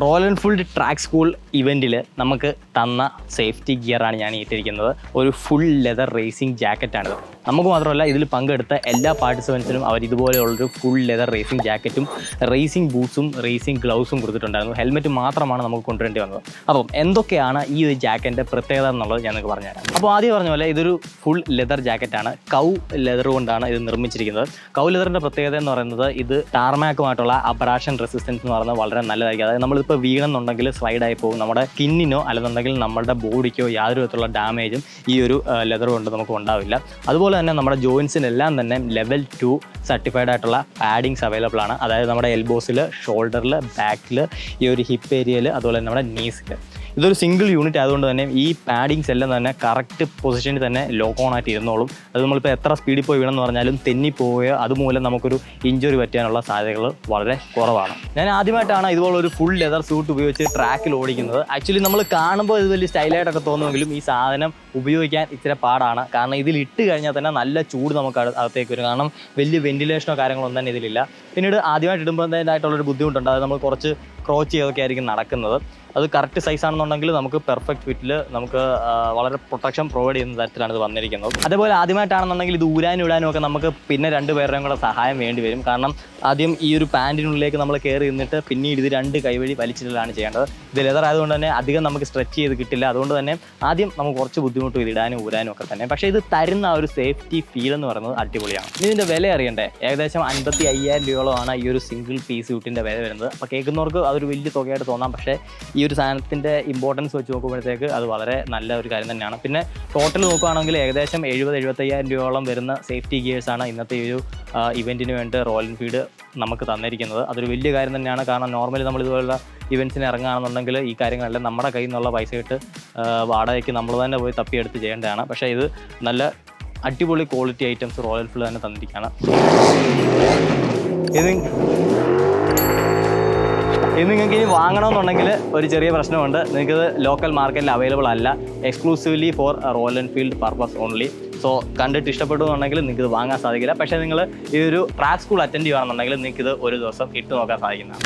Royal Enfield track school ഇവൻറ്റിൽ നമുക്ക് തന്ന safety ഗിയറാണ് ഞാൻ ഇട്ടിരിക്കുന്നത്. ഒരു ഫുൾ ലെതർ റേസിംഗ് ജാക്കറ്റാണിത്. നമുക്ക് മാത്രമല്ല, ഇതിൽ പങ്കെടുത്ത എല്ലാ പാർട്ടിസിപ്പൻസിനും അവർ ഇതുപോലെയുള്ളൊരു ഫുൾ ലെതർ റേസിംഗ് ജാക്കറ്റും റേസിംഗ് ബൂട്ട്സും റേസിംഗ് ഗ്ലൗസും കൊടുത്തിട്ടുണ്ടായിരുന്നു. ഹെൽമെറ്റ് മാത്രമാണ് നമുക്ക് കൊണ്ടുവരേണ്ടി വന്നത്. അപ്പം എന്തൊക്കെയാണ് ഈ ഒരു ജാക്കറ്റിൻ്റെ പ്രത്യേകത എന്നുള്ളത് ഞാൻ നിങ്ങൾക്ക് പറഞ്ഞുതരാം. അപ്പോൾ ആദ്യം പറഞ്ഞ പോലെ ഇതൊരു ഫുൾ ലെതർ ജാക്കറ്റാണ്. കൗ ലെതർ കൊണ്ടാണ് ഇത് നിർമ്മിച്ചിരിക്കുന്നത്. കൗ ലെതറിൻ്റെ പ്രത്യേകത എന്ന് പറയുന്നത് ഇത് ടാർമാക്കുമായിട്ടുള്ള അബ്രാഷൻ റെസിസ്റ്റൻസ് എന്ന് പറയുന്നത് വളരെ നല്ലതായിരിക്കും. അതായത് നമ്മളിപ്പോൾ വീണെന്നുണ്ടെങ്കിൽ സ്ലൈഡായി പോകും. നമ്മുടെ സ്കിന്നിനോ അല്ലെന്നുണ്ടെങ്കിൽ നമ്മുടെ ബോഡിക്കോ യാതൊരു വിധത്തിലുള്ള ഡാമേജും ഈ ഒരു ലെതർ കൊണ്ട് നമുക്ക് ഉണ്ടാവില്ല. അതുപോലെ തന്നെ നമ്മുടെ ജോയിൻസിനെല്ലാം തന്നെ ലെവൽ 2 സർട്ടിഫൈഡ് ആയിട്ടുള്ള പാഡിങ്സ് അവൈലബിൾ ആണ്. അതായത് നമ്മുടെ എൽബോസിൽ, ഷോൾഡറിൽ, ബാക്കിൽ, ഈ ഒരു ഹിപ്പ് ഏരിയയിൽ, അതുപോലെ തന്നെ നമ്മുടെ നീസിൽ. ഇതൊരു സിംഗിൾ യൂണിറ്റ് ആയതുകൊണ്ട് തന്നെ ഈ പാഡിങ്സ് എല്ലാം തന്നെ കറക്റ്റ് പൊസിഷനിൽ തന്നെ ലോക്ക് ഓൺ ആയിട്ട് ഇരുന്നോളും. അത് നമ്മളിപ്പോൾ എത്ര സ്പീഡിൽ പോയി വീണെന്ന് പറഞ്ഞാലും തെന്നിപ്പോവുകയോ അതുമൂലം നമുക്കൊരു ഇഞ്ചുറി പറ്റാനുള്ള സാധ്യതകൾ വളരെ കുറവാണ്. ഞാൻ ആദ്യമായിട്ടാണ് ഇതുപോലൊരു ഫുൾ ലെതർ സൂട്ട് ഉപയോഗിച്ച് ട്രാക്കിൽ ഓടിക്കുന്നത്. ആക്ച്വലി നമ്മൾ കാണുമ്പോൾ ഇത് വലിയ സ്റ്റൈലായിട്ടൊക്കെ തോന്നുമെങ്കിലും ഈ സാധനം ഉപയോഗിക്കാൻ ഇച്ചിരി പാടാണ്. കാരണം ഇതിൽ ഇട്ട് കഴിഞ്ഞാൽ തന്നെ നല്ല ചൂട് നമുക്ക് അകത്തേക്ക് വരും. കാരണം വലിയ വെന്റിലേഷനോ കാര്യങ്ങളൊന്നും തന്നെ ഇതിലില്ല. പിന്നീട് ആദ്യമായിട്ട് ഇടുമ്പോഴത്തേനായിട്ടുള്ളൊരു ബുദ്ധിമുട്ടുണ്ട്. അത് നമ്മൾ കുറച്ച് ക്രോച്ച് ചെയ്തൊക്കെ ആയിരിക്കും നടക്കുന്നത്. അത് കറക്റ്റ് സൈസ് ആണെന്നുണ്ടെങ്കിൽ നമുക്ക് പെർഫെക്റ്റ് ഫിറ്റിൽ നമുക്ക് വളരെ പ്രൊട്ടക്ഷൻ പ്രൊവൈഡ് ചെയ്യുന്ന തരത്തിലാണ് ഇത് വന്നിരിക്കുന്നത്. അതേപോലെ ആദ്യമായിട്ടാണെന്നുണ്ടെങ്കിൽ ഇത് ഊരാനും ഇടാനും ഒക്കെ നമുക്ക് പിന്നെ 2 പേരുടെയും കൂടെ സഹായം വേണ്ടി വരും. കാരണം ആദ്യം ഈ ഒരു പാൻറ്റിനുള്ളിലേക്ക് നമ്മൾ കയറി നിന്നിട്ട് പിന്നീട് ഇത് 2 കൈവഴി വലിച്ചിട്ടാണ് ചെയ്യേണ്ടത്. ഇത് ലെതർ ആയതുകൊണ്ട് തന്നെ അധികം നമുക്ക് സ്ട്രെച്ച് ചെയ്ത് കിട്ടില്ല. അതുകൊണ്ട് തന്നെ ആദ്യം നമുക്ക് കുറച്ച് ബുദ്ധിമുട്ട് ഇത് ഇടാനും ഊരാനും ഒക്കെ തന്നെ. പക്ഷേ ഇത് തരുന്ന ഒരു സേഫ്റ്റി ഫീൽ എന്ന് പറയുന്നത് അടിപൊളിയാണ്. ഇതിൻ്റെ വില അറിയണ്ടേ? ഏകദേശം 55,000 രൂപയോളമാണ് ഈ ഒരു സിംഗിൾ പീസ് യൂട്ടിൻ്റെ വില വരുന്നത്. അപ്പോൾ കേൾക്കുന്നവർക്ക് അതൊരു വലിയ തുകയായിട്ട് തോന്നാം. പക്ഷേ ഈ ഒരു സാധനത്തിൻ്റെ ഇമ്പോർട്ടൻസ് വെച്ച് നോക്കുമ്പോഴത്തേക്ക് അത് വളരെ നല്ല ഒരു കാര്യം തന്നെയാണ്. പിന്നെ ടോട്ടൽ നോക്കുകയാണെങ്കിൽ ഏകദേശം 70-75,000 രൂപയോളം വരുന്ന സേഫ്റ്റി ഗിയേഴ്സാണ് ഇന്നത്തെ ഈ ഒരു ഇവൻറ്റിന് വേണ്ടി റോയൽ എൻഫീൽഡ് നമുക്ക് തന്നിരിക്കുന്നത്. അതൊരു വലിയ കാര്യം തന്നെയാണ്. കാരണം നോർമലി നമ്മൾ ഇതുപോലുള്ള ഇവൻറ്റ്സിന് ഇറങ്ങുകയാണെന്നുണ്ടെങ്കിൽ ഈ കാര്യങ്ങളെല്ലാം നമ്മുടെ കയ്യിൽ നിന്നുള്ള പൈസ ഇട്ട് വാടകയ്ക്ക് നമ്മൾ തന്നെ പോയി തപ്പിയെടുത്ത് ചെയ്യേണ്ടതാണ്. പക്ഷേ ഇത് നല്ല അടിപൊളി ക്വാളിറ്റി ഐറ്റംസ് റോയൽ എൻഫീൽഡ് തന്നെ തന്നിരിക്കുകയാണ്. ഇത് നിങ്ങൾക്ക് ഇനി വാങ്ങണമെന്നുണ്ടെങ്കിൽ ഒരു ചെറിയ പ്രശ്നമുണ്ട്. നിങ്ങൾക്കിത് ലോക്കൽ മാർക്കറ്റിൽ അവൈലബിൾ അല്ല. Exclusively for royal Enfield purpose only. So കണ്ടിട്ട് ഇഷ്ടപ്പെട്ടു എന്നുണ്ടെങ്കിൽ നിങ്ങൾക്ക് ഇത് വാങ്ങാൻ സാധിക്കില്ല. പക്ഷേ നിങ്ങൾ ഈ ഒരു ട്രാക്ക് സ്കൂൾ അറ്റൻഡ് ചെയ്യുകയാണെന്നുണ്ടെങ്കിൽ നിങ്ങൾക്ക് ഇത് ഒരു ദിവസം ഇട്ട് നോക്കാൻ സാധിക്കുന്നതാണ്.